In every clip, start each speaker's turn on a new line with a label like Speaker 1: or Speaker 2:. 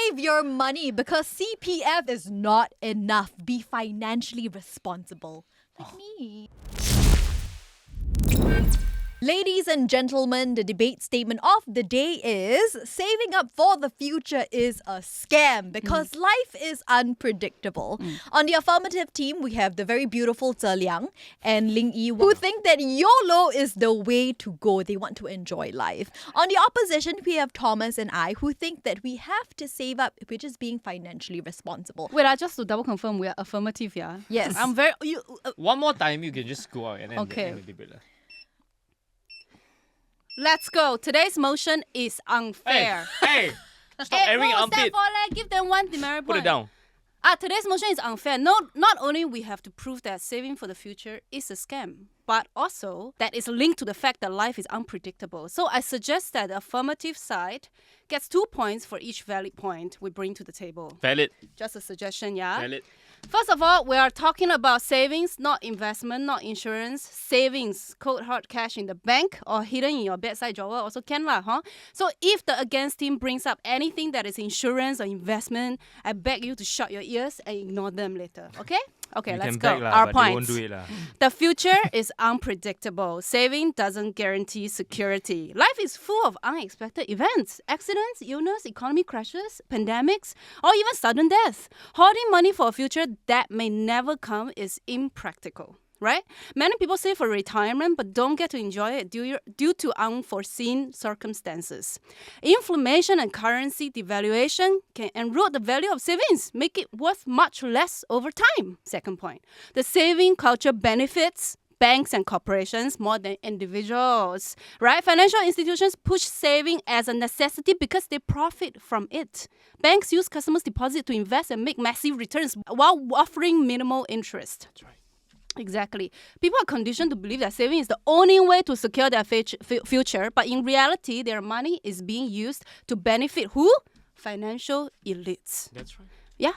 Speaker 1: Save your money because CPF is not enough. Be financially responsible. Like me. Ladies and gentlemen, the debate statement of the day is saving up for the future is a scam because life is unpredictable. On the affirmative team, we have the very beautiful Zhe Liang and Ling Yi who think that YOLO is the way to go. They want to enjoy life. On the opposition, we have Thomas and I who think that we have to save up if we're just being financially responsible.
Speaker 2: Wait, just to double confirm, we are affirmative, yeah?
Speaker 1: Yes.
Speaker 2: I'm very...
Speaker 3: One more time, you can just go out and then
Speaker 2: Okay.
Speaker 3: end the debate.
Speaker 2: Let's go. Today's motion is unfair.
Speaker 3: Hey! Stop airing
Speaker 2: what's that
Speaker 3: armpit.
Speaker 2: for? Give them one demerit
Speaker 3: Put
Speaker 2: point.
Speaker 3: it down.
Speaker 2: Today's motion is unfair. Not only we have to prove that saving for the future is a scam, but also that it's linked to the fact that life is unpredictable. So I suggest that the affirmative side gets 2 points for each valid point we bring to the table.
Speaker 3: Valid.
Speaker 2: Just a suggestion, yeah?
Speaker 3: Valid.
Speaker 2: First of all, we are talking about savings, not investment, not insurance. Savings, cold hard cash in the bank or hidden in your bedside drawer also can lah, huh? So if the against team brings up anything that is insurance or investment, I beg you to shut your ears and ignore them later, okay? Okay,
Speaker 3: You
Speaker 2: let's
Speaker 3: can
Speaker 2: go.
Speaker 3: beg lah,
Speaker 2: Our
Speaker 3: but
Speaker 2: points.
Speaker 3: they won't do it lah.
Speaker 2: The future is unpredictable. Saving doesn't guarantee security. Life is full of unexpected events, accidents, illness, economy crashes, pandemics, or even sudden death. Hoarding money for a future that may never come is impractical. Right? Many people save for retirement but don't get to enjoy it due to unforeseen circumstances. Inflation and currency devaluation can erode the value of savings, make it worth much less over time. Second point, the saving culture benefits banks and corporations more than individuals, right? Financial institutions push saving as a necessity because they profit from it. Banks use customers' deposit to invest and make massive returns while offering minimal interest.
Speaker 3: That's right.
Speaker 2: Exactly. People are conditioned to believe that saving is the only way to secure their future, but in reality, their money is being used to benefit who? Financial elites.
Speaker 3: That's right.
Speaker 2: Yeah.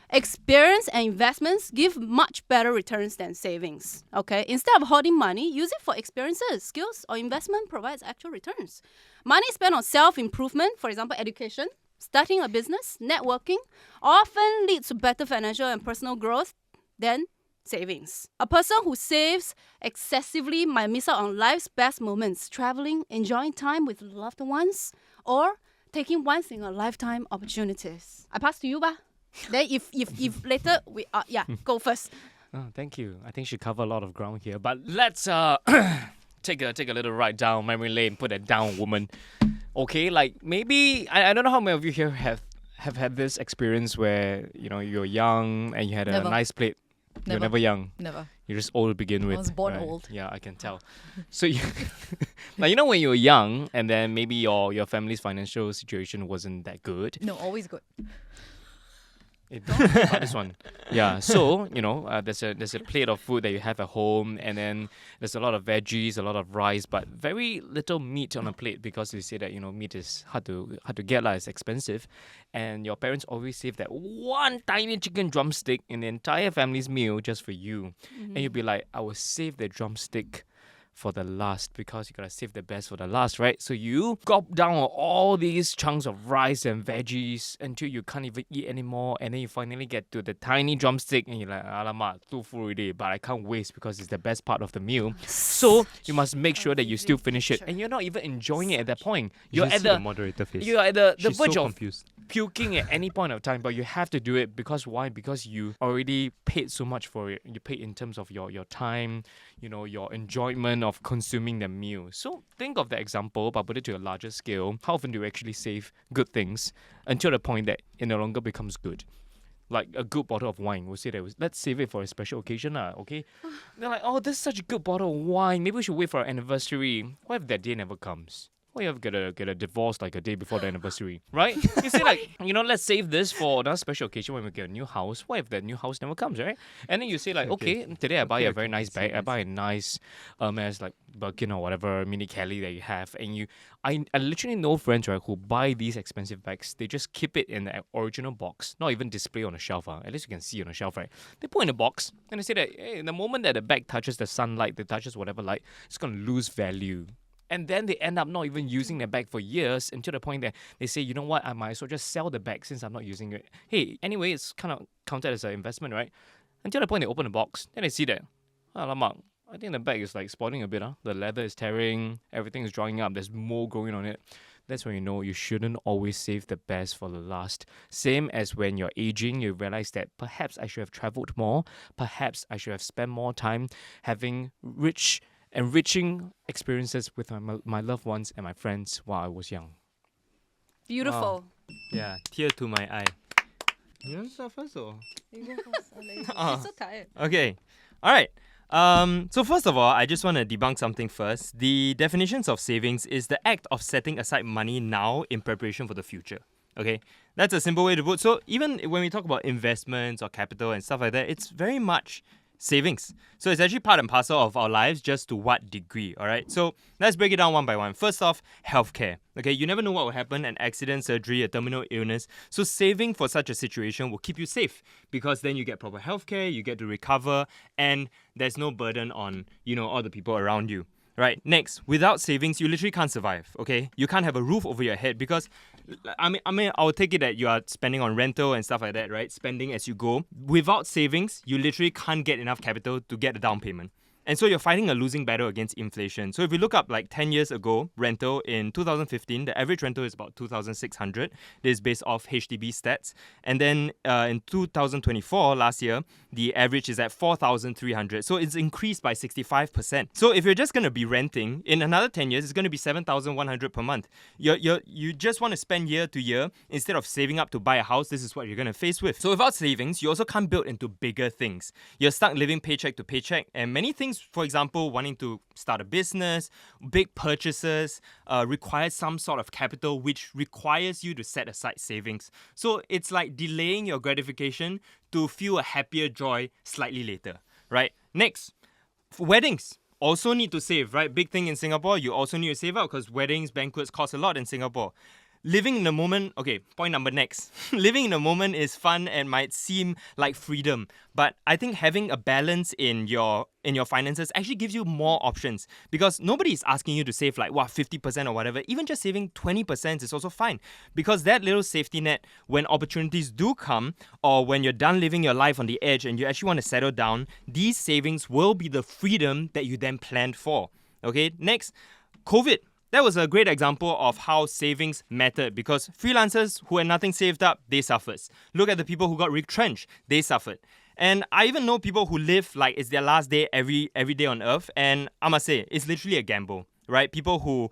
Speaker 2: Experience and investments give much better returns than savings. Okay? Instead of hoarding money, use it for experiences, skills, or investment provides actual returns. Money spent on self-improvement, for example, education, starting a business, networking, often leads to better financial and personal growth than savings. A person who saves excessively might miss out on life's best moments, traveling, enjoying time with loved ones, or taking once-in-a-lifetime opportunities. I pass to you, ba. Then if later we go first.
Speaker 3: Oh, thank you. I think she covered a lot of ground here. But let's take a little ride down memory lane. Put it down, woman. Okay, like maybe I don't know how many of you here have had this experience where you're young and you had a
Speaker 1: Never.
Speaker 3: nice plate. You're never young.
Speaker 1: Never.
Speaker 3: You're just old to begin with.
Speaker 1: I was born
Speaker 3: right?
Speaker 1: old.
Speaker 3: Yeah, I can tell. So you, like when you were young, and then maybe your family's financial situation wasn't that good.
Speaker 1: No, always good.
Speaker 3: About this one. Yeah. So there's a plate of food that you have at home, and then there's a lot of veggies, a lot of rice, but very little meat on a plate because they say that meat is hard to get lah. It's expensive, and your parents always save that one tiny chicken drumstick in the entire family's meal just for you, and you'll be like, I will save the drumstick for the last because you gotta save the best for the last, right? So you gulp down all these chunks of rice and veggies until you can't even eat anymore, and then you finally get to the tiny drumstick and you're like, alamak, too full already, but I can't waste because it's the best part of the meal. So you must make sure that you still finish it, and you're not even enjoying it at that point. You're at the
Speaker 4: moderator face.
Speaker 3: you're at the
Speaker 4: She's
Speaker 3: verge
Speaker 4: so
Speaker 3: of
Speaker 4: confused.
Speaker 3: puking at any point of time, but you have to do it because why? Because you already paid so much for it. You paid in terms of your time, your enjoyment of consuming the meal. So think of the example, but put it to a larger scale. How often do you actually save good things until the point that it no longer becomes good? Like a good bottle of wine, we'll say that let's save it for a special occasion, okay? They're like, oh, this is such a good bottle of wine. Maybe we should wait for our anniversary. What if that day never comes? What if you get a divorce like a day before the anniversary, right? You say like, let's save this for another special occasion when we get a new house. What if that new house never comes, right? And then you say like, okay, today I buy a very nice bag. I buy a nice Hermes like Birkin or whatever mini Kelly that you have, and I literally know friends, right, who buy these expensive bags. They just keep it in the original box, not even display on a shelf. At least you can see on a shelf, right? They put in a box and they say that hey, the moment that the bag touches the sunlight, it touches whatever light, it's gonna lose value. And then they end up not even using their bag for years until the point that they say, you know what, I might as well just sell the bag since I'm not using it. Hey, anyway, it's kind of counted as an investment, right? Until the point they open the box, then they see that, alamak, I think the bag is like spoiling a bit. The leather is tearing, everything is drying up, there's mold growing on it. That's when you know you shouldn't always save the best for the last. Same as when you're aging, you realize that perhaps I should have traveled more, perhaps I should have spent more time having enriching experiences with my loved ones and my friends while I was young.
Speaker 2: Beautiful.
Speaker 4: Yeah, tear to my eye. You want to start first or?
Speaker 2: You go first. I'm so tired.
Speaker 4: Okay. All right. So first of all, I just want to debunk something first. The definitions of savings is the act of setting aside money now in preparation for the future. Okay, that's a simple way to put. So even when we talk about investments or capital and stuff like that, it's very much savings. So it's actually part and parcel of our lives, just to what degree, all right? So let's break it down one by one. First off, healthcare. Okay, you never know what will happen, an accident, surgery, a terminal illness. So saving for such a situation will keep you safe because then you get proper healthcare, you get to recover, and there's no burden on, all the people around you. Right, next, without savings, you literally can't survive, okay? You can't have a roof over your head because, I will take it that you are spending on rental and stuff like that, right? Spending as you go. Without savings, you literally can't get enough capital to get a down payment. And so you're fighting a losing battle against inflation. So if you look up like 10 years ago, rental in 2015, the average rental is about 2,600. This is based off HDB stats. And then in 2024, last year, the average is at 4,300. So it's increased by 65%. So if you're just going to be renting, in another 10 years, it's going to be 7,100 per month. You just want to spend year to year instead of saving up to buy a house. This is what you're going to face with. So without savings, you also can't build into bigger things. You're stuck living paycheck to paycheck, and many things, for example, wanting to start a business, big purchases, requires some sort of capital, which requires you to set aside savings. So it's like delaying your gratification to feel a happier joy slightly later, right? Next, for weddings. Also need to save, right? Big thing in Singapore, you also need to save up because weddings, banquets cost a lot in Singapore. Living in the moment, okay, point number next. Living in the moment is fun and might seem like freedom, but I think having a balance in your finances actually gives you more options because nobody is asking you to save like 50% or whatever. Even just saving 20% is also fine because that little safety net, when opportunities do come or when you're done living your life on the edge and you actually want to settle down, these savings will be the freedom that you then planned for. Okay, next, COVID. That was a great example of how savings mattered because freelancers who had nothing saved up, they suffered. Look at the people who got retrenched, they suffered. And I even know people who live like it's their last day every day on earth, and I must say, it's literally a gamble. Right? People who,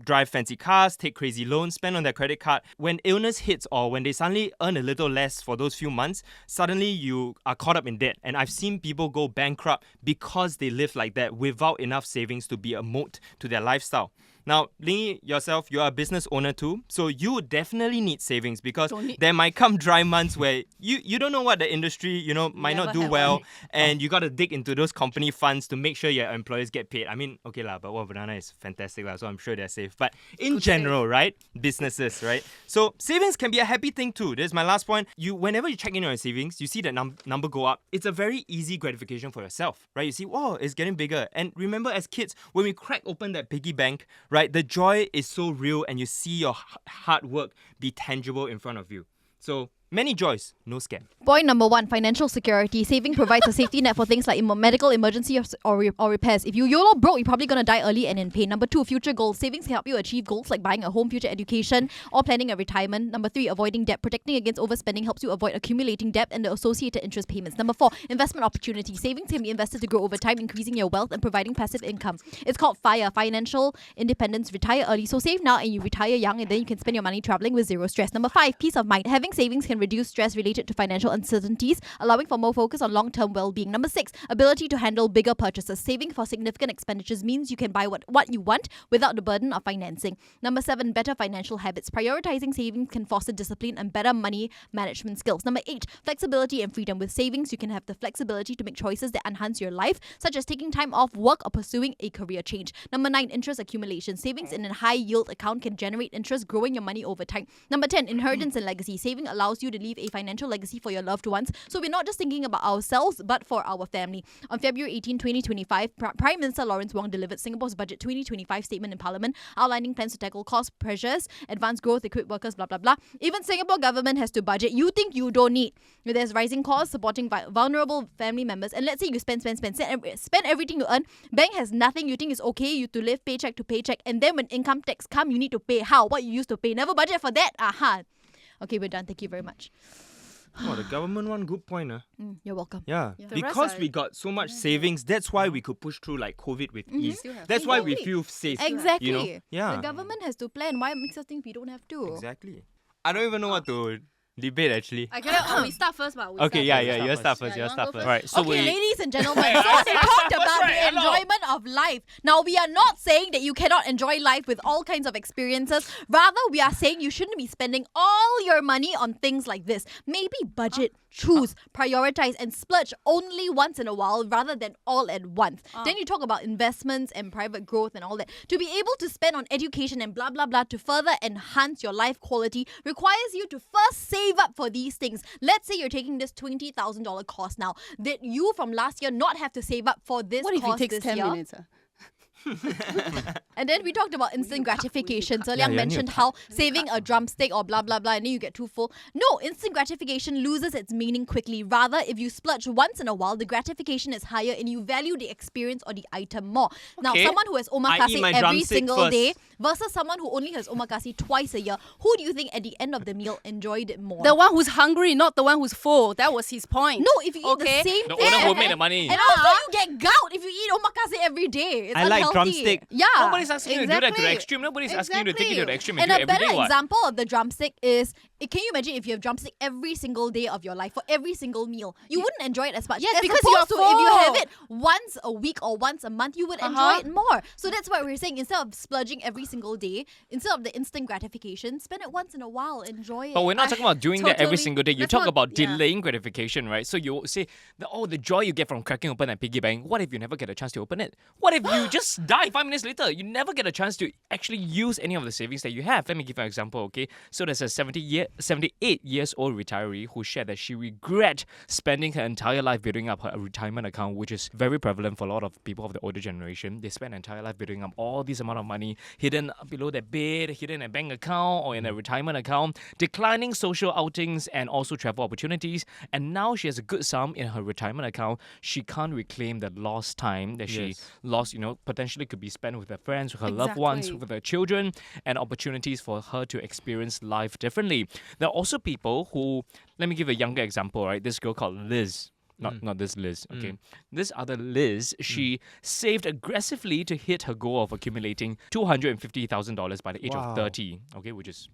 Speaker 4: drive fancy cars, take crazy loans, spend on their credit card. When illness hits or when they suddenly earn a little less for those few months, suddenly you are caught up in debt. And I've seen people go bankrupt because they live like that without enough savings to be a moat to their lifestyle. Now, Lingy, yourself, you are a business owner too, so you definitely need savings because there might come dry months where you don't know what the industry, might not do well, and you got to dig into those company funds to make sure your employees get paid. I mean, okay lah, but Banana is fantastic lah, so I'm sure they're safe. But in general, right, businesses, right? So savings can be a happy thing too. This is my last point. Whenever you check in on your savings, you see that number go up. It's a very easy gratification for yourself, right? You see, whoa, it's getting bigger. And remember, as kids, when we crack open that piggy bank, right, the joy is so real and you see your hard work be tangible in front of you. So many joys, no scam.
Speaker 1: Point number 1, financial security. Saving provides a safety net for things like medical emergency or repairs. If you YOLO broke, you're probably going to die early and in pain. Number 2, future goals. Savings can help you achieve goals like buying a home, future education, or planning a retirement. Number 3, avoiding debt. Protecting against overspending helps you avoid accumulating debt and the associated interest payments. Number 4, investment opportunity. Savings can be invested to grow over time, increasing your wealth and providing passive income. It's called FIRE, financial independence. Retire early. So save now and you retire young, and then you can spend your money traveling with zero stress. Number 5, peace of mind. Having savings can reduce stress related to financial uncertainties, allowing for more focus on long-term well-being. Number 6, ability to handle bigger purchases. Saving for significant expenditures means you can buy what you want without the burden of financing. Number 7, better financial habits. Prioritizing savings can foster discipline and better money management skills. Number 8, flexibility and freedom. With savings, you can have the flexibility to make choices that enhance your life, such as taking time off work or pursuing a career change. Number 9, interest accumulation. Savings in a high-yield account can generate interest, growing your money over time. Number 10, inheritance and legacy. Saving allows you to leave a financial legacy for your loved ones. So we're not just thinking about ourselves, but for our family. On February 18, 2025, Prime Minister Lawrence Wong delivered Singapore's Budget 2025 statement in Parliament, outlining plans to tackle cost pressures, advance growth, equip workers, blah, blah, blah. Even Singapore government has to budget you think you don't need. There's rising costs, supporting vulnerable family members, and let's say you spend everything you earn, bank has nothing, you think it's okay you to live paycheck to paycheck, and then when income tax come, you need to pay how? What you used to pay. Never budget for that. Aha. Okay, we're done. Thank you very much.
Speaker 4: Oh, the government one good point.
Speaker 1: You're welcome.
Speaker 4: Yeah.
Speaker 2: The
Speaker 4: Because
Speaker 2: rest
Speaker 4: we got so much savings, that's why we could push through like COVID with ease.
Speaker 2: Still have
Speaker 4: That's why we
Speaker 1: Exactly.
Speaker 4: feel safe.
Speaker 1: Exactly.
Speaker 4: You know? Yeah.
Speaker 1: The government has to plan. Why makes us think we don't have to?
Speaker 4: Exactly. I don't even know what to debate actually.
Speaker 2: I cannot. We start first, but
Speaker 4: Okay, yeah,
Speaker 2: start
Speaker 4: you start
Speaker 2: Yeah,
Speaker 4: first.
Speaker 2: you
Speaker 4: You
Speaker 2: wanna
Speaker 4: start
Speaker 2: go
Speaker 4: first.
Speaker 3: Right. So
Speaker 1: Okay,
Speaker 3: we.
Speaker 1: ladies and gentlemen, so we talked about the enjoyment of life. Now, we are not saying that you cannot enjoy life with all kinds of experiences. Rather, we are saying you shouldn't be spending all your money on things like this. Maybe budget, choose, prioritize, and splurge only once in a while rather than all at once. Then you talk about investments and private growth and all that. To be able to spend on education and blah, blah, blah to further enhance your life quality requires you to first save up for these things. Let's say you're taking this $20,000 course now. Did you from last year not have to save up for this
Speaker 2: What if
Speaker 1: course
Speaker 2: it takes
Speaker 1: this
Speaker 2: 10
Speaker 1: year?
Speaker 2: minutes?
Speaker 1: And then we talked about instant gratification. So Liang
Speaker 4: Yeah,
Speaker 1: mentioned how saving a drumstick or blah blah blah and then you get too full. No, instant gratification loses its meaning quickly. Rather, if you splurge once in a while, the gratification is higher and you value the experience or the item more. Now,
Speaker 4: Okay.
Speaker 1: someone who has
Speaker 4: I eat
Speaker 1: omakase
Speaker 4: my
Speaker 1: every
Speaker 4: drumstick
Speaker 1: single
Speaker 4: first.
Speaker 1: day versus someone who only has omakase twice a year, who do you think at the end of the meal enjoyed it more?
Speaker 2: The one who's hungry, not the one who's full. That was his point.
Speaker 1: No, if you eat
Speaker 2: Okay.
Speaker 1: the same
Speaker 3: The
Speaker 1: thing.
Speaker 3: owner who made the money.
Speaker 1: And also you get gout if you eat omakase every day. It's
Speaker 4: I like
Speaker 1: unhealthy.
Speaker 4: drumstick.
Speaker 1: Yeah.
Speaker 3: Nobody's asking you to do that to the
Speaker 2: exactly.
Speaker 3: extreme. Nobody's asking you to take it to the extreme
Speaker 1: And
Speaker 3: and
Speaker 1: a
Speaker 3: do it every
Speaker 1: better
Speaker 3: day. What?
Speaker 1: example of the drumstick is, can you imagine if you have drumstick every single day of your life for every single meal? You wouldn't enjoy it as much.
Speaker 2: Yes,
Speaker 1: as
Speaker 2: because
Speaker 1: opposed
Speaker 2: you're
Speaker 1: to if you have
Speaker 2: full.
Speaker 1: it once a week or once a month, you would enjoy it more. So that's why we're saying instead of splurging every single day, instead of the instant gratification, spend it once in a while, enjoy it.
Speaker 3: But we're not talking about doing that every
Speaker 2: totally-
Speaker 3: single day. You
Speaker 2: that's
Speaker 3: talk
Speaker 2: not-
Speaker 3: about
Speaker 2: yeah.
Speaker 3: delaying gratification, right? So you say, the joy you get from cracking open a piggy bank. What if you never get a chance to open it? What if you just die 5 minutes later? You never get a chance to actually use any of the savings that you have. Let me give you an example, okay? So there's a 78 years old retiree who shared that she regret spending her entire life building up her retirement account, which is very prevalent for a lot of people of the older generation. They spend their entire life building up all this amount of money hidden below their bed, hidden in a bank account or in a retirement account, declining social outings and also travel opportunities. And now she has a good sum in her retirement account. She can't reclaim the lost time that she
Speaker 4: Yes.
Speaker 3: lost, potentially could be spent with her friends, with her loved ones,
Speaker 2: Exactly.
Speaker 3: with her children, and opportunities for her to experience life differently. There are also people who, let me give a younger example, right? This girl called Liz. Not this Liz, okay. This other Liz, she saved aggressively to hit her goal of accumulating $250,000 by the age
Speaker 4: Wow.
Speaker 3: of 30, okay, which is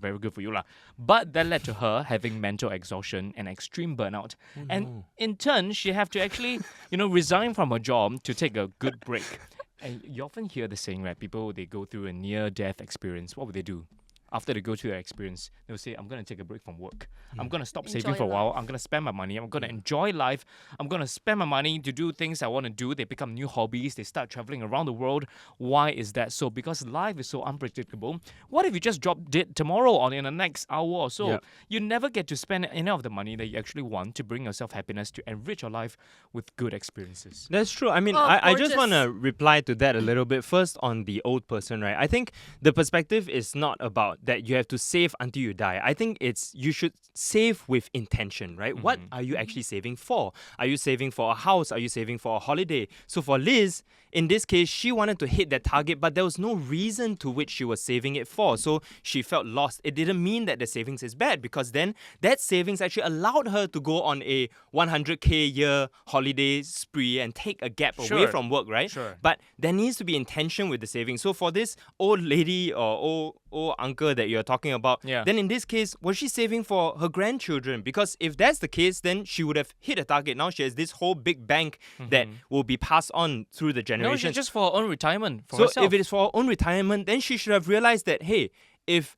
Speaker 3: very good for you lah. But that led to her having mental exhaustion and extreme burnout. And in turn, she have to actually, resign from her job to take a good break. And you often hear the saying, right? People, they go through a near-death experience. What would they do? After they go through their experience, they'll say, I'm going to take a break from work. I'm going to stop saving
Speaker 2: Enjoy
Speaker 3: for a while.
Speaker 2: life.
Speaker 3: I'm going to spend my money. I'm going to enjoy life. I'm going to spend my money to do things I want to do. They pick up new hobbies. They start traveling around the world. Why is that so? Because life is so unpredictable. What if you just drop dead tomorrow or in the next hour or so?
Speaker 4: Yep.
Speaker 3: You never get to spend any of the money that you actually want to bring yourself happiness, to enrich your life with good experiences.
Speaker 4: That's true. I mean,
Speaker 2: Oh,
Speaker 4: I just
Speaker 2: gorgeous.
Speaker 4: want to reply to that a little bit. First, on the old person, right? I think the perspective is not about that you have to save until you die. I think it's you should save with intention, right? What are you actually saving for? Are you saving for a house? Are you saving for a holiday? So for Liz, in this case, she wanted to hit that target, but there was no reason to which she was saving it for. So she felt lost. It didn't mean that the savings is bad, because then that savings actually allowed her to go on a 100K year holiday spree and take a gap away
Speaker 3: Sure.
Speaker 4: from work, right?
Speaker 3: Sure.
Speaker 4: But there needs to be intention with the savings. So for this old lady or old uncle that you're talking about,
Speaker 3: Yeah.
Speaker 4: then in this case, was she saving for her grandchildren? Because if that's the case, then she would have hit a target. Now she has this whole big bank that will be passed on through the
Speaker 3: No,
Speaker 4: generations.
Speaker 3: it's just for her own retirement. For
Speaker 4: So
Speaker 3: herself.
Speaker 4: if it is for her own retirement, then she should have realized that, hey, if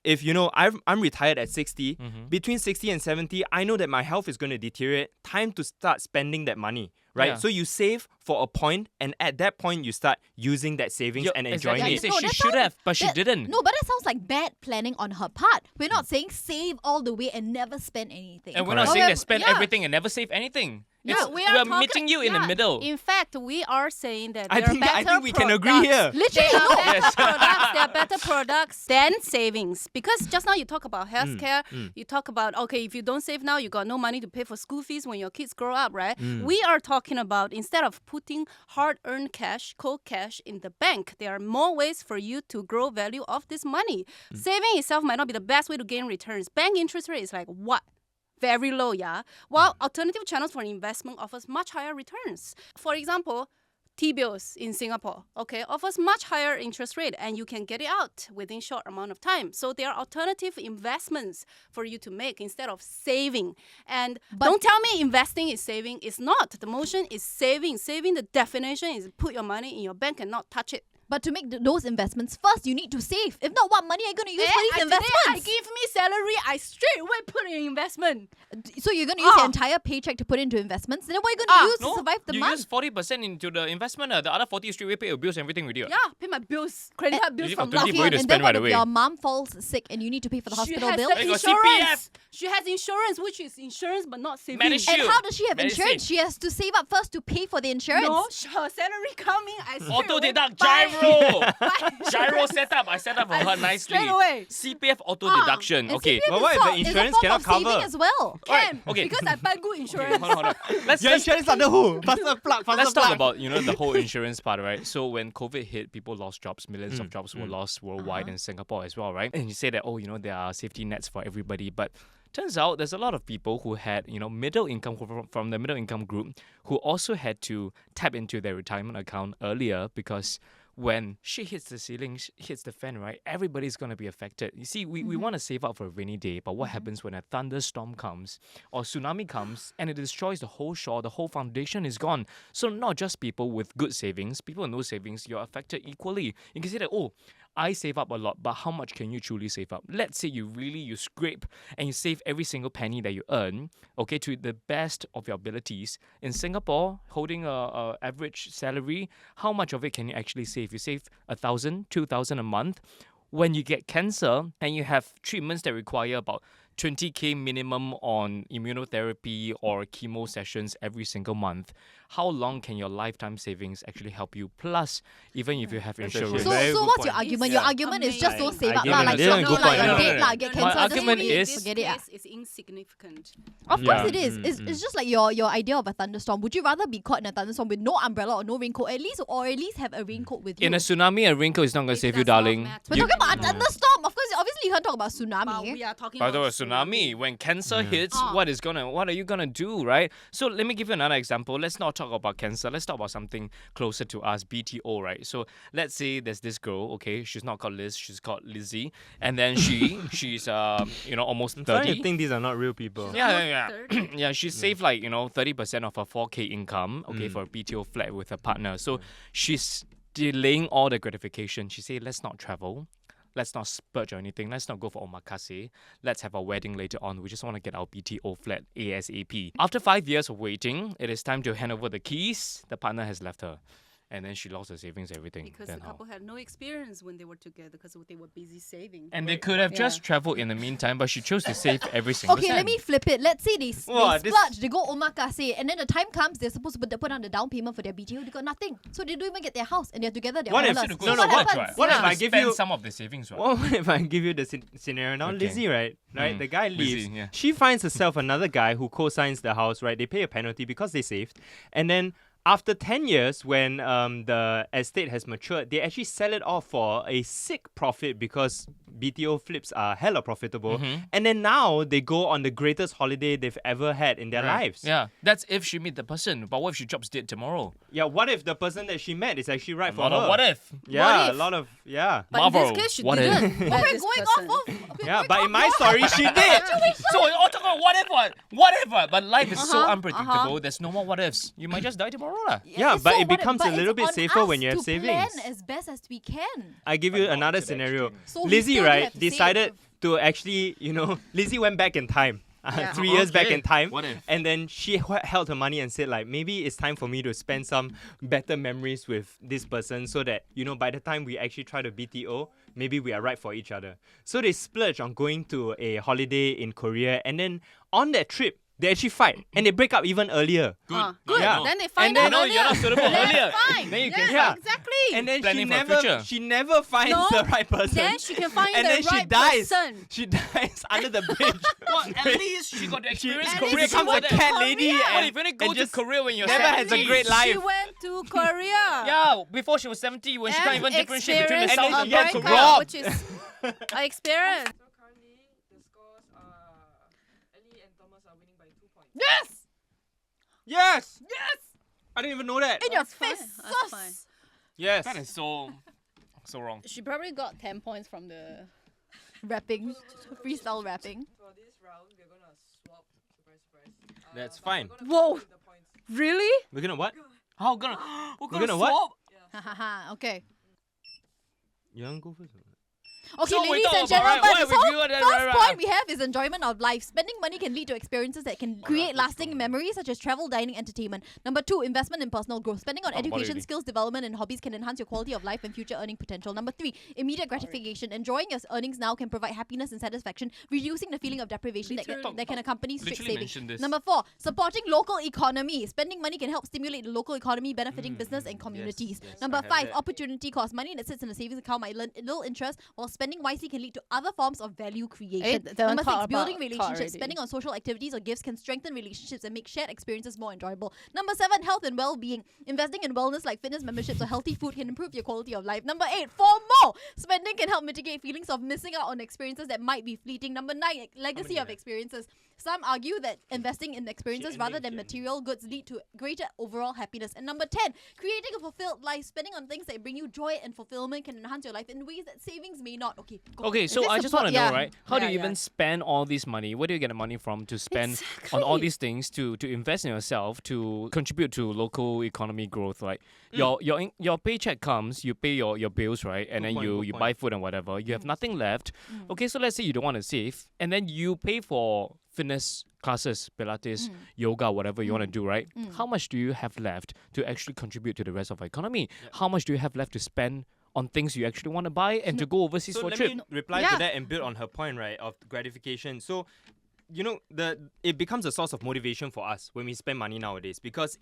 Speaker 4: if you know I'm retired at 60,
Speaker 3: Mm-hmm.
Speaker 4: between 60 and 70, I know that my health is going to deteriorate. Time to start spending that money, right?
Speaker 3: Yeah.
Speaker 4: So you save for a point, and at that point you start using that savings and enjoying
Speaker 3: exactly.
Speaker 4: it.
Speaker 3: You
Speaker 1: No,
Speaker 3: say she
Speaker 1: that
Speaker 3: should
Speaker 1: sounds-
Speaker 3: have, but she
Speaker 1: that-
Speaker 3: didn't.
Speaker 1: No, but that sounds like bad planning on her part. We're not saying save all the way and never spend anything.
Speaker 3: And we're not
Speaker 4: Correct.
Speaker 3: saying
Speaker 1: However-
Speaker 3: that spend
Speaker 2: yeah.
Speaker 3: everything and never save anything.
Speaker 2: Yeah,
Speaker 3: It's-
Speaker 2: we are talking-
Speaker 3: meeting you in the
Speaker 2: yeah.
Speaker 3: middle.
Speaker 2: In fact, we are saying that
Speaker 4: I
Speaker 2: there
Speaker 4: think
Speaker 2: are
Speaker 4: that- I
Speaker 2: better
Speaker 4: think we can agree
Speaker 2: products.
Speaker 4: here.
Speaker 1: Literally,
Speaker 2: There are
Speaker 1: no.
Speaker 2: better
Speaker 3: Yes.
Speaker 2: products. There are better products than savings. Because just now you talk about healthcare. You talk about, okay, if you don't save now, you got no money to pay for school fees when your kids grow up, right? We are talking about instead of putting hard-earned cash, cold cash in the bank, there are more ways for you to grow value of this money. Saving itself might not be the best way to gain returns. Bank interest rate is like what? Very low, yeah. While alternative channels for investment offers much higher returns. For example, T-bills in Singapore, okay, offers much higher interest rate and you can get it out within short amount of time. So there are alternative investments for you to make instead of saving. And don't tell me investing is saving. It's not. The motion is saving. Saving, the definition is put your money in your bank and not touch it.
Speaker 1: But to make those investments, first you need to save. If not, what money are you going to use for these investments?
Speaker 2: I give me salary, I straight away put in investment.
Speaker 1: So you're going to use your entire paycheck to put into investments? Then what are you going to use to survive the
Speaker 3: you
Speaker 1: month?
Speaker 3: use 40% into the investment. The other 40 straight away pay your bills and everything with you.
Speaker 2: Yeah, pay my bills, credit card bills
Speaker 3: you
Speaker 2: from
Speaker 3: got 20
Speaker 2: last
Speaker 3: for you to
Speaker 2: month.
Speaker 1: And
Speaker 3: spend
Speaker 1: then what
Speaker 3: right
Speaker 1: if
Speaker 3: away.
Speaker 1: your mom falls sick and you need to pay for the
Speaker 2: She
Speaker 1: hospital
Speaker 2: has
Speaker 1: bill?
Speaker 2: the
Speaker 3: Then you got
Speaker 2: insurance.
Speaker 3: CPF.
Speaker 2: She has insurance, which is insurance but not savings.
Speaker 3: Medishield.
Speaker 1: And how does she have
Speaker 3: Medisave.
Speaker 1: insurance? She has to save up first to pay for the insurance.
Speaker 2: No, her salary coming, I straight
Speaker 3: Auto
Speaker 2: away
Speaker 3: deduct,
Speaker 2: buy-
Speaker 3: gyro.
Speaker 2: buy-
Speaker 3: Gyro setup. I set up for her nicely.
Speaker 2: straight away.
Speaker 3: CPF auto deduction.
Speaker 1: And
Speaker 3: Okay.
Speaker 1: CPF
Speaker 4: But what
Speaker 1: is
Speaker 4: if the
Speaker 1: sort- is a
Speaker 4: insurance
Speaker 1: form
Speaker 4: cannot
Speaker 1: of saving
Speaker 4: cover?
Speaker 1: as well.
Speaker 3: Alright,
Speaker 2: Can,
Speaker 3: okay.
Speaker 2: because I buy good
Speaker 3: Okay,
Speaker 2: insurance.
Speaker 3: hold on. Let's
Speaker 4: Your insurance under who? Faster plug, faster
Speaker 3: Let's
Speaker 4: plug.
Speaker 3: talk about the whole insurance part, right? So when COVID hit, people lost jobs. Millions of jobs were lost worldwide in Singapore as well, right? And you say that there are safety nets for everybody, but turns out there's a lot of people who had middle income from the middle income group who also had to tap into their retirement account earlier because when shit hits the ceiling, hits the fan, right? Everybody's going to be affected. You see, we want to save up for a rainy day, but what happens when a thunderstorm comes or tsunami comes and it destroys the whole shore, the whole foundation is gone. So not just people with good savings, people with no savings, you're affected equally. You can say that, I save up a lot, but how much can you truly save up? Let's say you scrape and you save every single penny that you earn, okay, to the best of your abilities. In Singapore, holding a average salary, how much of it can you actually save? You save 1,000, 2,000 a month. When you get cancer and you have treatments that require about 20K minimum on immunotherapy or chemo sessions every single month, how long can your lifetime savings actually help you? Plus, even if you have insurance.
Speaker 1: So,
Speaker 4: Very
Speaker 1: so
Speaker 4: good
Speaker 1: what's
Speaker 4: point.
Speaker 1: your argument?
Speaker 2: It's
Speaker 1: Your argument is just don't save
Speaker 4: I
Speaker 1: up
Speaker 4: give
Speaker 1: lah.
Speaker 4: it-
Speaker 1: Like
Speaker 4: this is a
Speaker 1: you're
Speaker 4: good
Speaker 1: like
Speaker 4: point.
Speaker 1: you're
Speaker 4: No,
Speaker 1: dead
Speaker 4: no,
Speaker 1: lah.
Speaker 2: no,
Speaker 1: Get
Speaker 2: no,
Speaker 1: cancer.
Speaker 3: My
Speaker 1: Just
Speaker 3: argument
Speaker 1: maybe
Speaker 3: is-
Speaker 1: forget it.
Speaker 2: Yes, it's insignificant.
Speaker 1: Of course
Speaker 3: Yeah.
Speaker 1: it is. It's just like your idea of a thunderstorm. Would you rather be caught in a thunderstorm with no umbrella or no raincoat, at least have a raincoat with you?
Speaker 3: In a tsunami, a raincoat is not going
Speaker 2: It
Speaker 3: to save you,
Speaker 2: does not
Speaker 3: darling.
Speaker 2: matter.
Speaker 1: We're
Speaker 3: You-
Speaker 1: talking about a thunderstorm. Of course, obviously you can't talk about
Speaker 2: But
Speaker 1: tsunami.
Speaker 2: we are talking
Speaker 3: By the way,
Speaker 2: about
Speaker 3: tsunami. When cancer hits, what are you gonna do, right? So let me give you another example. Let's not talk about cancer. Let's talk about something closer to us, BTO, right? So let's say there's this girl, okay, she's not called Liz, she's called Lizzie, and then she's almost
Speaker 4: I'm starting
Speaker 3: 30.
Speaker 4: to think these are not real people.
Speaker 3: Yeah.
Speaker 2: 30.
Speaker 3: Yeah, she saved 30% of her 4K income, okay, for a BTO flat with her partner. So she's delaying all the gratification. She said, let's not travel. Let's not splurge or anything. Let's not go for omakase. Let's have our wedding later on. We just want to get our BTO flat ASAP. After 5 years of waiting, it is time to hand over the keys. The partner has left her. And then she lost her savings, everything.
Speaker 2: Because
Speaker 3: Then
Speaker 2: the
Speaker 3: how?
Speaker 2: couple had no experience when they were together because they were busy saving.
Speaker 3: And they could have just traveled in the meantime, but she chose to save every single
Speaker 1: Okay,
Speaker 3: cent.
Speaker 1: let me flip it. Let's say they
Speaker 4: Wow,
Speaker 1: splurge, they go omakase, and then the time comes, they're supposed to put down the down payment for their BTO. They got nothing. So they don't even get their house, and they're together, they're
Speaker 4: What if-
Speaker 1: homeless.
Speaker 3: Go
Speaker 1: So
Speaker 4: no,
Speaker 1: what
Speaker 4: what-
Speaker 1: happens?
Speaker 4: what if
Speaker 1: Yeah.
Speaker 4: I give
Speaker 3: spend
Speaker 4: you-
Speaker 3: some of the savings, right?
Speaker 4: What if I give you the scenario now?
Speaker 3: Okay.
Speaker 4: Lizzie, right? The guy
Speaker 3: Lizzie,
Speaker 4: leaves.
Speaker 3: yeah.
Speaker 4: She finds herself another guy who co-signs the house, right? They pay a penalty because they saved. And then after 10 years, when the estate has matured, they actually sell it off for a sick profit because BTO flips are hella profitable. And then now they go on the greatest holiday they've ever had in their lives.
Speaker 3: Yeah, that's if she meet the person. But what if she drops dead tomorrow?
Speaker 4: Yeah, what if the person that she met is actually right
Speaker 3: A
Speaker 4: for
Speaker 3: lot
Speaker 4: her?
Speaker 3: of what if?
Speaker 4: Yeah,
Speaker 2: What if?
Speaker 4: a lot of, yeah.
Speaker 2: But
Speaker 3: Marvel,
Speaker 2: in this case, she
Speaker 3: what
Speaker 2: didn't.
Speaker 3: if?
Speaker 2: met
Speaker 1: We're
Speaker 2: this
Speaker 1: going
Speaker 2: person.
Speaker 1: off of.
Speaker 4: Yeah, but in my story, she did.
Speaker 3: So we're all talking about what if what? What if what? But life is so unpredictable. There's no more what ifs. You might just die tomorrow. tomorrow lah.
Speaker 4: Yeah,
Speaker 1: It's
Speaker 4: but
Speaker 1: so
Speaker 4: it becomes
Speaker 1: but
Speaker 4: a little
Speaker 1: it's
Speaker 4: bit
Speaker 1: on
Speaker 4: safer
Speaker 1: us
Speaker 4: when you have
Speaker 1: to
Speaker 4: savings.
Speaker 1: plan as best as we can.
Speaker 4: I give
Speaker 3: But
Speaker 4: you
Speaker 3: not
Speaker 4: another
Speaker 3: to the
Speaker 4: scenario.
Speaker 3: extreme.
Speaker 1: So we
Speaker 4: Lizzie,
Speaker 1: still
Speaker 4: right,
Speaker 1: have to
Speaker 4: decided
Speaker 1: save.
Speaker 4: to actually, Lizzie went back in time.
Speaker 2: Yeah.
Speaker 4: 3 years back
Speaker 3: Okay.
Speaker 4: in time.
Speaker 3: What if?
Speaker 4: And then she held her money and said, like, maybe it's time for me to spend some better memories with this person so that, by the time we actually try to BTO, maybe we are right for each other. So they splurge on going to a holiday in Korea. And then on that trip, they actually fight. And they break up even earlier.
Speaker 3: Good.
Speaker 2: Good.
Speaker 4: Yeah.
Speaker 2: Then they find
Speaker 4: And
Speaker 2: out
Speaker 4: then-
Speaker 2: earlier.
Speaker 3: you're not suitable earlier.
Speaker 2: Fine.
Speaker 3: Then you can
Speaker 4: Yeah.
Speaker 2: Exactly.
Speaker 4: And then
Speaker 3: Planning for the future.
Speaker 4: she never finds
Speaker 2: No,
Speaker 4: the right person.
Speaker 2: then she can find
Speaker 4: and
Speaker 2: the
Speaker 4: then she
Speaker 2: right
Speaker 4: dies.
Speaker 2: person.
Speaker 4: She dies under the bridge.
Speaker 3: Well, at least she got to
Speaker 4: She
Speaker 3: experience
Speaker 2: At
Speaker 3: Korea
Speaker 2: least she
Speaker 4: becomes a
Speaker 2: went to
Speaker 4: cat lady
Speaker 2: Korea.
Speaker 3: Well,
Speaker 4: and,
Speaker 3: if you only go
Speaker 4: and
Speaker 3: to
Speaker 4: just
Speaker 3: Korea when you're
Speaker 4: never has a
Speaker 3: 70.
Speaker 4: great life.
Speaker 2: She went to Korea.
Speaker 3: Yeah, before she was 70, when she can't even differentiate between the
Speaker 2: Experience
Speaker 3: South
Speaker 2: a
Speaker 3: and
Speaker 4: she gets
Speaker 3: North
Speaker 2: breakup,
Speaker 3: Korea.
Speaker 2: which is an experience.
Speaker 5: So currently, the scores are Ellie and Thomas are winning by 2 points.
Speaker 1: Yes!
Speaker 4: Yes! I didn't even know that.
Speaker 1: In your
Speaker 2: That's fine,
Speaker 1: face,
Speaker 2: that's
Speaker 1: sus.
Speaker 2: fine.
Speaker 4: Yes.
Speaker 3: That is so wrong.
Speaker 2: She probably got 10 points from the.
Speaker 1: Rapping, freestyle rapping.
Speaker 5: For this round, we're gonna swap. Surprise, surprise.
Speaker 4: That's
Speaker 5: but
Speaker 4: fine.
Speaker 5: we're gonna
Speaker 2: Whoa.
Speaker 5: split the points.
Speaker 2: Really?
Speaker 4: We're gonna what?
Speaker 3: How gonna?
Speaker 4: We're gonna what?
Speaker 3: swap?
Speaker 1: Hahaha, okay.
Speaker 4: You want to go first?
Speaker 1: Okay,
Speaker 3: So we
Speaker 1: ladies
Speaker 3: talk
Speaker 1: and
Speaker 3: about, right,
Speaker 1: gentlemen,
Speaker 3: what
Speaker 1: so
Speaker 3: have we viewed,
Speaker 1: first
Speaker 3: right.
Speaker 1: point we have is enjoyment of life. Spending money can lead to experiences that can create lasting memories such as travel, dining, entertainment. Number 2, investment in personal growth. Spending on
Speaker 3: Talk about it
Speaker 1: education,
Speaker 3: already.
Speaker 1: skills development, and hobbies can enhance your quality of life and future earning potential. Number 3, immediate gratification. Enjoying your earnings now can provide happiness and satisfaction, reducing the feeling of deprivation that can accompany strict
Speaker 3: Literally
Speaker 1: savings.
Speaker 3: mentioned this.
Speaker 1: Number 4, supporting local economy. Spending money can help stimulate the local economy, benefiting business and communities.
Speaker 4: yes,
Speaker 1: Number
Speaker 4: I have
Speaker 1: 5,
Speaker 4: that.
Speaker 1: opportunity cost. Money that sits in a savings account might earn little interest, while spending wisely can lead to other forms of value creation.
Speaker 2: that
Speaker 1: Number
Speaker 2: one
Speaker 1: 6,
Speaker 2: talk
Speaker 1: building
Speaker 2: about- talk
Speaker 1: relationships.
Speaker 2: already.
Speaker 1: Spending on social activities or gifts can strengthen relationships and make shared experiences more enjoyable. Number 7, health and well-being. Investing in wellness like fitness memberships or healthy food can improve your quality of life. Number 8, more. Spending can help mitigate feelings of missing out on experiences that might be fleeting. Number 9, legacy of experiences. Some argue that investing in experiences rather than material goods lead to greater overall happiness. And number 10, creating a fulfilled life. Spending on things that bring you joy and fulfillment can enhance your life in ways that savings may not. Okay, go.
Speaker 3: Okay, so
Speaker 2: this
Speaker 3: I just want to
Speaker 2: support-
Speaker 3: know,
Speaker 2: yeah.
Speaker 3: right? How do you
Speaker 2: Yeah,
Speaker 3: even
Speaker 2: yeah.
Speaker 3: spend all this money? Where do you get the money from to spend on all
Speaker 2: Exactly.
Speaker 3: these things to invest in yourself to contribute to local economy growth? Like your paycheck comes, you pay your bills, right? And
Speaker 4: Good
Speaker 3: then
Speaker 4: point,
Speaker 3: you
Speaker 4: good
Speaker 3: buy food and whatever. You have nothing left. Okay, so let's say you don't want to save, and then you pay for fitness classes, Pilates, yoga, whatever you want to do, right? How much do you have left to actually contribute to the rest of the economy? How much do you have left to spend on things you actually want to buy and to go overseas
Speaker 4: So
Speaker 3: for a
Speaker 4: let
Speaker 3: trip?
Speaker 4: me reply
Speaker 2: Yeah.
Speaker 4: to that and build on her point, right, of gratification. So, it becomes a source of motivation for us when we spend money nowadays because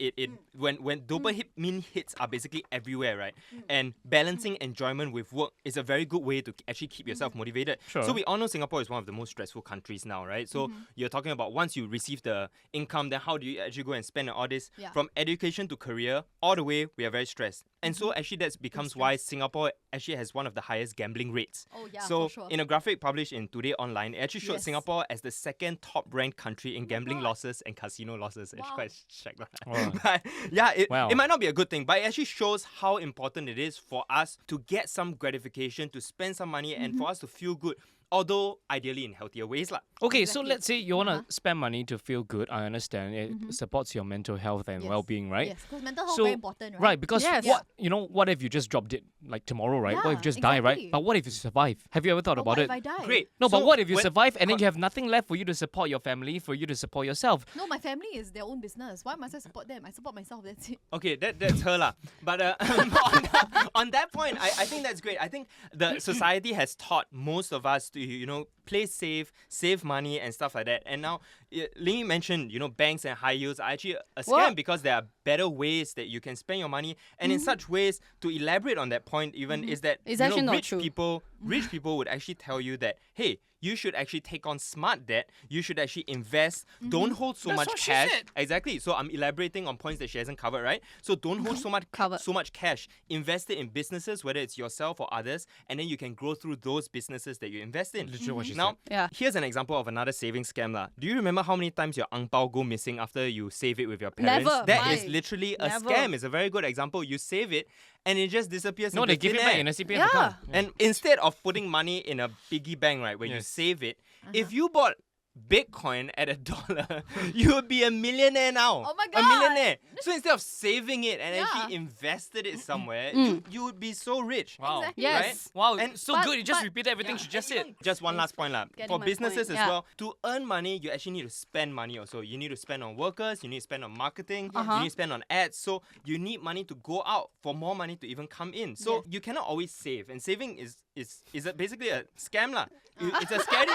Speaker 4: when dopamine hits are basically everywhere, right? And balancing enjoyment with work is a very good way to actually keep yourself motivated.
Speaker 3: Sure.
Speaker 4: So we all know Singapore is one of the most stressful countries now, right? So you're talking about once you receive the income, then how do you actually go and spend on all this?
Speaker 1: Yeah.
Speaker 4: From education to career, all the way we are very stressed. And so actually that becomes why Singapore actually has one of the highest gambling rates.
Speaker 1: Oh, yeah,
Speaker 4: So
Speaker 1: for sure.
Speaker 4: in a graphic published in Today Online, it actually showed
Speaker 1: Yes.
Speaker 4: Singapore as the second top ranked country in gambling
Speaker 1: God.
Speaker 4: losses and casino losses. It's
Speaker 1: Wow.
Speaker 4: quite shacked.
Speaker 3: Wow.
Speaker 4: But yeah,
Speaker 3: Wow.
Speaker 4: it might not be a good thing, but it actually shows how important it is for us to get some gratification, to spend some money, and for us to feel good. Although ideally in healthier ways, lah.
Speaker 3: Okay, so
Speaker 1: Exactly.
Speaker 3: let's say you want to spend money to feel good. I understand it supports your mental health and
Speaker 1: Yes.
Speaker 3: well-being, right?
Speaker 1: Yes, because mental health
Speaker 3: So-
Speaker 1: very important, right?
Speaker 3: Right, because
Speaker 2: Yes.
Speaker 3: what if you just dropped it like tomorrow, right? What if you
Speaker 1: Yeah,
Speaker 3: just die, right?
Speaker 1: exactly.
Speaker 3: But what if you survive? Have you ever thought
Speaker 1: But
Speaker 3: about
Speaker 1: what
Speaker 3: it?
Speaker 1: if I die?
Speaker 4: Great.
Speaker 3: No, but
Speaker 4: So
Speaker 3: what if you
Speaker 4: when-
Speaker 3: survive and then you have nothing left for you to support your family, for you to support yourself?
Speaker 1: No, my family is their own business. Why must I support them? I support myself. That's it.
Speaker 4: Okay, that's her lah. But on that point, I think that's great. I think the society has taught most of us to play safe, save money and stuff like that. And now, Ling mentioned banks and high yields are actually a scam
Speaker 2: What?
Speaker 4: because there are better ways that you can spend your money. And in such ways, to elaborate on that point, even is that
Speaker 2: It's actually not
Speaker 4: rich
Speaker 2: true.
Speaker 4: rich people would actually tell you that, hey, you should actually take on smart debt. You should actually invest. Don't hold so
Speaker 3: That's
Speaker 4: much
Speaker 3: what she
Speaker 4: cash.
Speaker 3: said.
Speaker 4: Exactly. So I'm elaborating on points that she hasn't covered, right? So don't hold
Speaker 2: Covered.
Speaker 4: so much cash. Invest it in businesses, whether it's yourself or others, and then you can grow through those businesses that you invest in.
Speaker 3: Literally what she
Speaker 4: Now,
Speaker 3: said.
Speaker 2: Yeah.
Speaker 4: here's an example of another saving scam lah. Do you remember how many times your ang pao go missing after you save it with your parents?
Speaker 2: Never.
Speaker 4: That is
Speaker 2: Why?
Speaker 4: literally a
Speaker 2: Never.
Speaker 4: scam. It's a very good example. You save it and it just disappears.
Speaker 3: No,
Speaker 4: into
Speaker 3: they give
Speaker 4: thin
Speaker 3: it back
Speaker 4: air.
Speaker 3: in a CPF
Speaker 2: Yeah.
Speaker 3: account.
Speaker 4: And instead of putting money in a piggy bank, right, where you
Speaker 3: Yes.
Speaker 4: save it, if you bought Bitcoin at $1, you would be a millionaire now.
Speaker 1: Oh my
Speaker 4: A
Speaker 1: God.
Speaker 4: millionaire. So instead of saving it and
Speaker 1: Yeah.
Speaker 4: actually invested it somewhere,
Speaker 2: Mm.
Speaker 4: you would be so rich.
Speaker 3: Wow.
Speaker 1: Exactly.
Speaker 2: Yes.
Speaker 3: Wow,
Speaker 4: And-
Speaker 3: so
Speaker 2: but-
Speaker 3: good. You just
Speaker 2: but-
Speaker 3: repeated everything she just said.
Speaker 4: Just one last point,
Speaker 2: Getting
Speaker 4: for
Speaker 2: my
Speaker 4: businesses
Speaker 2: point,
Speaker 4: as
Speaker 2: yeah.
Speaker 4: well, to earn money, you actually need to spend money also. You need to spend on workers, you need to spend on marketing,
Speaker 2: Uh-huh.
Speaker 4: you need to spend on ads. So you need money to go out for more money to even come in. So
Speaker 1: Yes.
Speaker 4: you cannot always save. And saving is basically a scam lah. It's a scary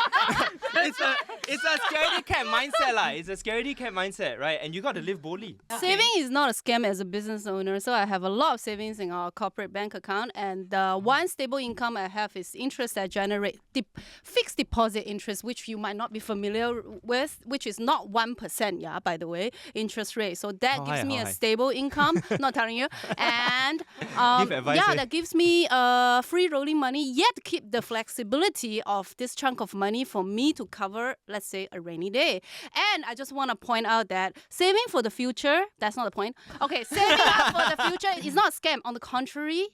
Speaker 4: it's a scaredy cat mindset lah. It's a scaredy cat mindset, right? And you got to live boldly.
Speaker 2: Saving is not a scam as a business owner. So I have a lot of savings in our corporate bank account, and the one stable income I have is interest that generate fixed deposit interest, which you might not be familiar with, which is not 1%. Yeah, by the way, interest rate. So that
Speaker 4: How
Speaker 2: gives
Speaker 4: high,
Speaker 2: me
Speaker 4: how
Speaker 2: a
Speaker 4: high?
Speaker 2: stable income. Not telling you, and
Speaker 4: Give advice,
Speaker 2: yeah,
Speaker 4: eh?
Speaker 2: that gives me free rolling money. Yet keep the flexibility of this chunk of money for me to cover, let's say, a rainy day. And I just want to point out that saving for the future, that's not the point. Okay, saving up for the future is not a scam. On the contrary,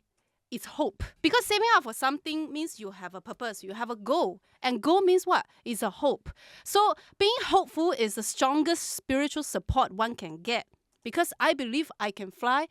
Speaker 2: it's hope. Because saving up for something means you have a purpose, you have a goal. And goal means what? It's a hope. So being hopeful is the strongest spiritual support one can get. Because I believe I can fly.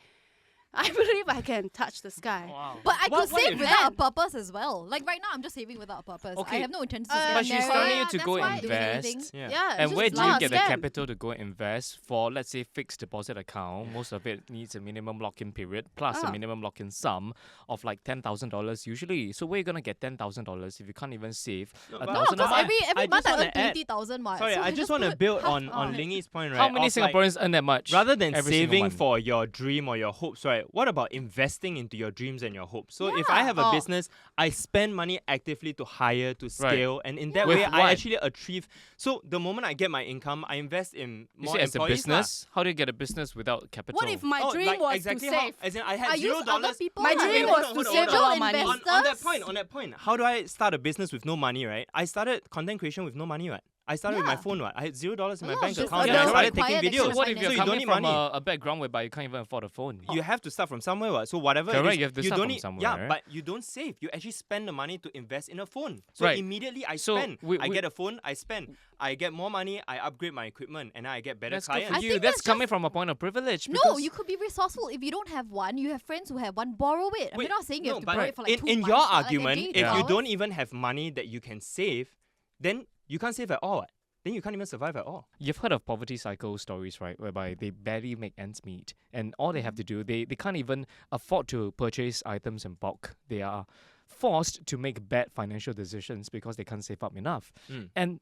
Speaker 2: I believe I can touch the sky.
Speaker 3: Wow.
Speaker 1: But I
Speaker 4: What-
Speaker 1: could
Speaker 4: what
Speaker 1: save
Speaker 4: if-
Speaker 1: without a purpose as well. Like right now, I'm just saving without a purpose. I
Speaker 3: Okay.
Speaker 1: have no intention to
Speaker 2: But
Speaker 1: spend
Speaker 3: she's
Speaker 1: there.
Speaker 3: telling you
Speaker 2: Yeah,
Speaker 3: to
Speaker 2: that's
Speaker 3: go
Speaker 2: why-
Speaker 1: doing anything.
Speaker 3: invest.
Speaker 4: Yeah.
Speaker 2: Yeah,
Speaker 3: And
Speaker 2: it's
Speaker 3: where
Speaker 2: just
Speaker 3: do you
Speaker 2: not a
Speaker 3: get the
Speaker 2: scam.
Speaker 3: capital to go invest for, let's say, fixed deposit account? Most of it needs a minimum lock-in period plus a
Speaker 2: Ah.
Speaker 3: minimum lock-in sum of like $10,000 usually. So where are you gonna get $10,000 if you can't even save
Speaker 4: No,
Speaker 3: a
Speaker 4: but-
Speaker 1: No,
Speaker 3: thousand?
Speaker 1: because
Speaker 4: I-
Speaker 1: every
Speaker 4: I
Speaker 1: month
Speaker 4: just
Speaker 1: I earn
Speaker 4: wanna add-
Speaker 1: 20,000.
Speaker 4: Sorry,
Speaker 1: so
Speaker 4: I just want to
Speaker 1: put
Speaker 4: build
Speaker 1: half
Speaker 4: on
Speaker 1: of it.
Speaker 4: Lingy's point, right?
Speaker 3: How many
Speaker 4: of, like,
Speaker 3: Singaporeans earn that much?
Speaker 4: rather than
Speaker 3: every single
Speaker 4: saving
Speaker 3: month?
Speaker 4: for your dream or your hopes, right? What about investing into your dreams and your hopes? So if I have a
Speaker 2: Oh.
Speaker 4: business, I spend money actively to hire, to scale, and in that
Speaker 3: With
Speaker 4: way,
Speaker 3: what?
Speaker 4: I actually achieve. So the moment I get my income, I invest in
Speaker 3: You
Speaker 4: more
Speaker 3: say as a
Speaker 4: employees lah.
Speaker 3: business? How do you get a business without capital?
Speaker 2: What if my dream
Speaker 4: like
Speaker 2: was
Speaker 4: exactly
Speaker 2: to
Speaker 4: how?
Speaker 2: save?
Speaker 4: As in, I had
Speaker 1: I
Speaker 4: $0.
Speaker 1: use other people.
Speaker 2: My
Speaker 1: like-
Speaker 2: dream
Speaker 1: Okay,
Speaker 2: was
Speaker 1: hold
Speaker 2: to
Speaker 1: on,
Speaker 2: save
Speaker 1: hold
Speaker 2: a
Speaker 1: on.
Speaker 2: lot of money.
Speaker 1: Investors.
Speaker 4: On that point, how do I start a business with no money, right? I started content creation with no money, right? I started with my
Speaker 1: Yeah.
Speaker 4: phone, right? I had $0 in my
Speaker 1: No,
Speaker 4: bank
Speaker 1: just
Speaker 4: account,
Speaker 3: a
Speaker 4: and I
Speaker 3: girl
Speaker 4: started taking
Speaker 1: required
Speaker 4: videos.
Speaker 1: extra
Speaker 3: what if
Speaker 1: finance.
Speaker 3: you're
Speaker 4: So you don't
Speaker 3: coming
Speaker 4: need
Speaker 3: from
Speaker 4: money.
Speaker 3: a background whereby you can't even afford a phone?
Speaker 4: You have to start from somewhere, what? So whatever.
Speaker 3: Correct,
Speaker 4: it is,
Speaker 3: you have to start
Speaker 4: don't
Speaker 3: from
Speaker 4: need,
Speaker 3: somewhere,
Speaker 4: Yeah,
Speaker 3: right?
Speaker 4: but you don't save. You actually spend the money to invest in a phone. So
Speaker 3: Right.
Speaker 4: immediately I
Speaker 3: So
Speaker 4: spend.
Speaker 3: we-
Speaker 4: I
Speaker 3: we-
Speaker 4: get a phone. I spend. I get more money. I upgrade my equipment, and I get better
Speaker 3: That's good
Speaker 4: clients.
Speaker 3: for
Speaker 1: I
Speaker 3: you.
Speaker 1: think
Speaker 3: That's
Speaker 1: that's
Speaker 3: coming
Speaker 1: just-
Speaker 3: from a point of privilege.
Speaker 1: No,
Speaker 3: because-
Speaker 1: you could be resourceful. If you don't have one, you have friends who have one. Borrow it. I'm
Speaker 4: Wait,
Speaker 1: not saying you
Speaker 4: no,
Speaker 1: have to
Speaker 4: but
Speaker 1: borrow it for like 2
Speaker 4: in
Speaker 1: months.
Speaker 4: your
Speaker 1: but, like, a
Speaker 4: argument,
Speaker 1: day,
Speaker 4: if
Speaker 1: 2
Speaker 4: you
Speaker 1: hours.
Speaker 4: don't even have money that you can save, then you can't save at all. What? Then you can't even survive at all.
Speaker 3: You've heard of poverty cycle stories, right? Whereby they barely make ends meet. And all they have to do, they can't even afford to purchase items in bulk. They are forced to make bad financial decisions because they can't save up enough.
Speaker 4: Mm.
Speaker 3: And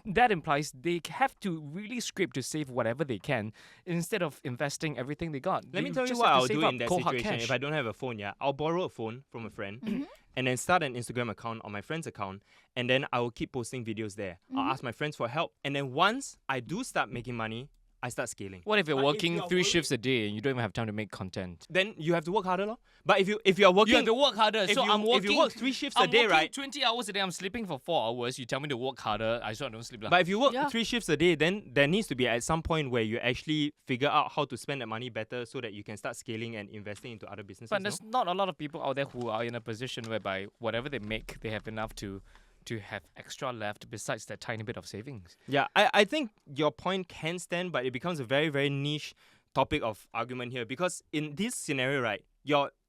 Speaker 3: that implies they have to really scrape to save whatever they can instead of investing everything they got.
Speaker 4: Let me
Speaker 3: They
Speaker 4: tell you
Speaker 3: just
Speaker 4: what
Speaker 3: have to
Speaker 4: I'll
Speaker 3: save
Speaker 4: do
Speaker 3: up
Speaker 4: in that
Speaker 3: cold hard
Speaker 4: situation
Speaker 3: cash.
Speaker 4: if I don't have a phone. Yeah, I'll borrow a phone from a friend,
Speaker 1: Mm-hmm.
Speaker 4: and then start an Instagram account on my friend's account, and then I will keep posting videos there.
Speaker 1: Mm-hmm.
Speaker 4: I'll ask my friends for help, and then once I do start making money, I start scaling.
Speaker 3: What if you're
Speaker 4: But if
Speaker 3: working
Speaker 4: you are
Speaker 3: 3
Speaker 4: worried-
Speaker 3: shifts a day and you don't even have time to make content?
Speaker 4: Then you have to work harder, lor. But if you are working,
Speaker 3: You have to work harder.
Speaker 4: if
Speaker 3: So
Speaker 4: you,
Speaker 3: I'm working.
Speaker 4: if you work 3 shifts a
Speaker 3: I'm
Speaker 4: day,
Speaker 3: working
Speaker 4: right?
Speaker 3: 20 hours a day. I'm sleeping for 4 hours. You tell me to work harder. I don't sleep. Lah.
Speaker 4: But if you work
Speaker 2: Yeah.
Speaker 4: 3 shifts a day, then there needs to be at some point where you actually figure out how to spend that money better so that you can start scaling and investing into other businesses.
Speaker 3: But
Speaker 4: no?
Speaker 3: there's not a lot of people out there who are in a position whereby whatever they make, they have enough to have extra left besides that tiny bit of savings.
Speaker 4: Yeah, I think your point can stand, but it becomes a very, very niche topic of argument here because in this scenario, right,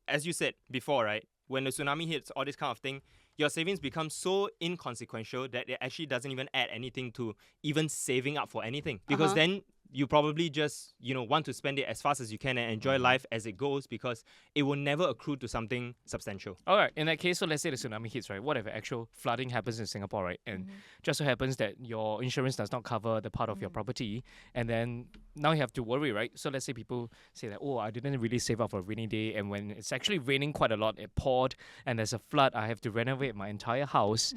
Speaker 4: as you said before, right, when the tsunami hits, all this kind of thing, your savings become so inconsequential that it actually doesn't even add anything to even saving up for anything because
Speaker 2: Uh-huh.
Speaker 4: then you probably just, want to spend it as fast as you can and enjoy life as it goes because it will never accrue to something substantial.
Speaker 3: All right, in that case, so let's say the tsunami hits, right? What if actual flooding happens in Singapore, right? And just so happens that your insurance does not cover the part of your property, and then now you have to worry, right? So let's say people say that, oh, I didn't really save up for a rainy day, and when it's actually raining quite a lot, it poured, and there's a flood, I have to renovate my entire house.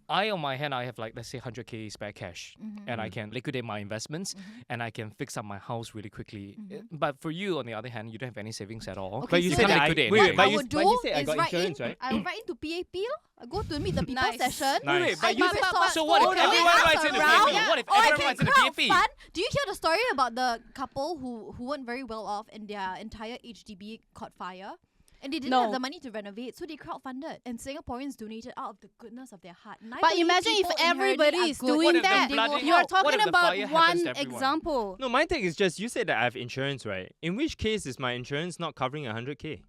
Speaker 3: I, on my hand, I have like, let's say 100K spare cash and I can liquidate my investments and I can fix up my house really quickly. But for you, on the other hand, you don't have any savings at all.
Speaker 1: Okay,
Speaker 4: But you
Speaker 1: so
Speaker 4: said
Speaker 1: what
Speaker 4: that
Speaker 3: liquidate.
Speaker 4: wait,
Speaker 1: What
Speaker 4: but
Speaker 1: I
Speaker 4: you,
Speaker 1: would
Speaker 4: but
Speaker 1: do
Speaker 4: you said I
Speaker 1: is
Speaker 4: got
Speaker 1: write
Speaker 4: insurance,
Speaker 1: in,
Speaker 4: right?
Speaker 1: I write into PAP. I go to meet the people
Speaker 2: Nice.
Speaker 1: session.
Speaker 4: Nice.
Speaker 3: Wait, but
Speaker 1: I'm
Speaker 3: you
Speaker 1: very
Speaker 2: said-
Speaker 1: resourceful,
Speaker 3: so what if
Speaker 1: and I
Speaker 3: everyone
Speaker 1: ask
Speaker 3: writes in the
Speaker 1: around,
Speaker 3: PAP? What if
Speaker 1: or I
Speaker 3: everyone
Speaker 1: can
Speaker 3: writes in the
Speaker 1: crowd
Speaker 3: PAP?
Speaker 1: fund. Do you hear the story about the couple who weren't very well off and their entire HDB caught fire? And they didn't
Speaker 2: No.
Speaker 1: have the money to renovate, so they crowdfunded. And Singaporeans donated out of the goodness of their heart. And I
Speaker 2: But
Speaker 1: believe
Speaker 2: imagine if
Speaker 1: people inherently
Speaker 2: everybody
Speaker 1: are
Speaker 2: is
Speaker 1: good
Speaker 2: doing
Speaker 3: What if the
Speaker 2: that.
Speaker 1: and they will
Speaker 3: flooding-
Speaker 2: You are
Speaker 1: help.
Speaker 3: What
Speaker 2: talking
Speaker 3: if the
Speaker 2: about
Speaker 3: fire happens
Speaker 2: one
Speaker 3: to everyone?
Speaker 2: example.
Speaker 4: No, my take is just you said that I have insurance, right? In which case is my insurance not covering 100K?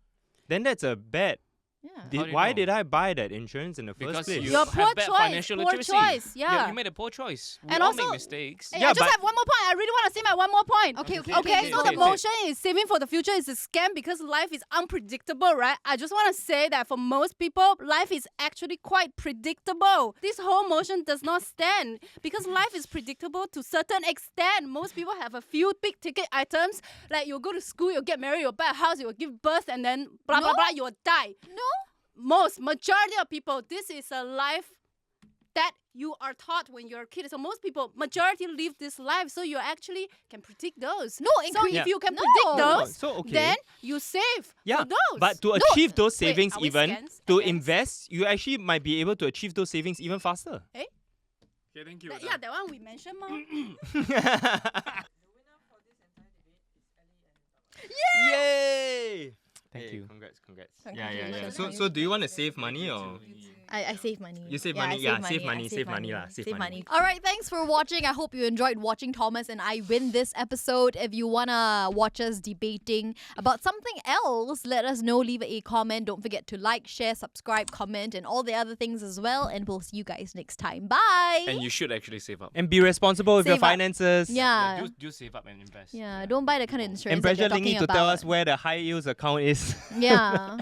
Speaker 4: Then that's a bad.
Speaker 1: Yeah.
Speaker 3: How do you
Speaker 4: Why
Speaker 3: know?
Speaker 4: did I buy that insurance in the first
Speaker 3: Because
Speaker 4: place?
Speaker 3: you
Speaker 2: Your
Speaker 3: have
Speaker 2: poor
Speaker 3: bad
Speaker 2: choice,
Speaker 3: financial
Speaker 2: poor
Speaker 3: literacy.
Speaker 2: choice,
Speaker 3: You-
Speaker 2: yeah.
Speaker 3: You made a poor choice. We
Speaker 2: And
Speaker 3: all
Speaker 2: also-
Speaker 3: make mistakes.
Speaker 2: Hey,
Speaker 4: Yeah,
Speaker 2: I just
Speaker 4: but-
Speaker 2: have one more point. I really want to say my one more point.
Speaker 1: Okay, okay,
Speaker 2: Okay, so
Speaker 1: okay.
Speaker 2: the motion is saving for the future is a scam because life is unpredictable, right? I just want to say that for most people, life is actually quite predictable. This whole motion does not stand because life is predictable to certain extent. Most people have a few big ticket items, like you'll go to school, you'll get married, you'll buy a house, you'll give birth, and then blah blah
Speaker 1: No.
Speaker 2: blah, you'll die.
Speaker 1: No.
Speaker 2: Majority of people, this is a life that you are taught when you're a kid. So most people, majority live this life, so you actually can predict those.
Speaker 1: No,
Speaker 2: So
Speaker 1: incre-
Speaker 2: if you can
Speaker 1: No.
Speaker 2: predict those,
Speaker 4: So, okay.
Speaker 2: then you save
Speaker 4: Yeah,
Speaker 2: for those.
Speaker 4: but to
Speaker 2: No,
Speaker 4: achieve those
Speaker 2: wait,
Speaker 4: savings
Speaker 2: are we
Speaker 4: even,
Speaker 2: scans?
Speaker 4: to
Speaker 2: Against?
Speaker 4: invest, you actually might be able to achieve those savings even faster.
Speaker 3: Okay, thank you.
Speaker 2: Yeah, that one we mentioned more.
Speaker 4: Yay!
Speaker 3: Thank you.
Speaker 4: Congrats. Yeah.
Speaker 1: Congratulations.
Speaker 4: So do you want to save money or?
Speaker 1: I save money.
Speaker 4: You save
Speaker 1: Yeah,
Speaker 4: money,
Speaker 1: I
Speaker 4: yeah,
Speaker 1: save
Speaker 4: save
Speaker 1: money,
Speaker 4: money,
Speaker 1: I
Speaker 4: save money lah, save money.
Speaker 1: All right, thanks for watching. I hope you enjoyed watching Thomas and I win this episode. If you wanna watch us debating about something else, let us know. Leave a comment. Don't forget to like, share, subscribe, comment, and all the other things as well. And we'll see you guys next time. Bye.
Speaker 3: And you should actually save up.
Speaker 4: And be responsible with your
Speaker 1: Save up.
Speaker 4: finances.
Speaker 1: Yeah.
Speaker 3: Do save up and invest.
Speaker 1: Yeah, don't buy the kind of insurance
Speaker 4: And
Speaker 1: that
Speaker 4: pressure
Speaker 1: they're
Speaker 4: Lingy
Speaker 1: talking
Speaker 4: to
Speaker 1: about.
Speaker 4: tell us where the high yields account is.
Speaker 1: Yeah.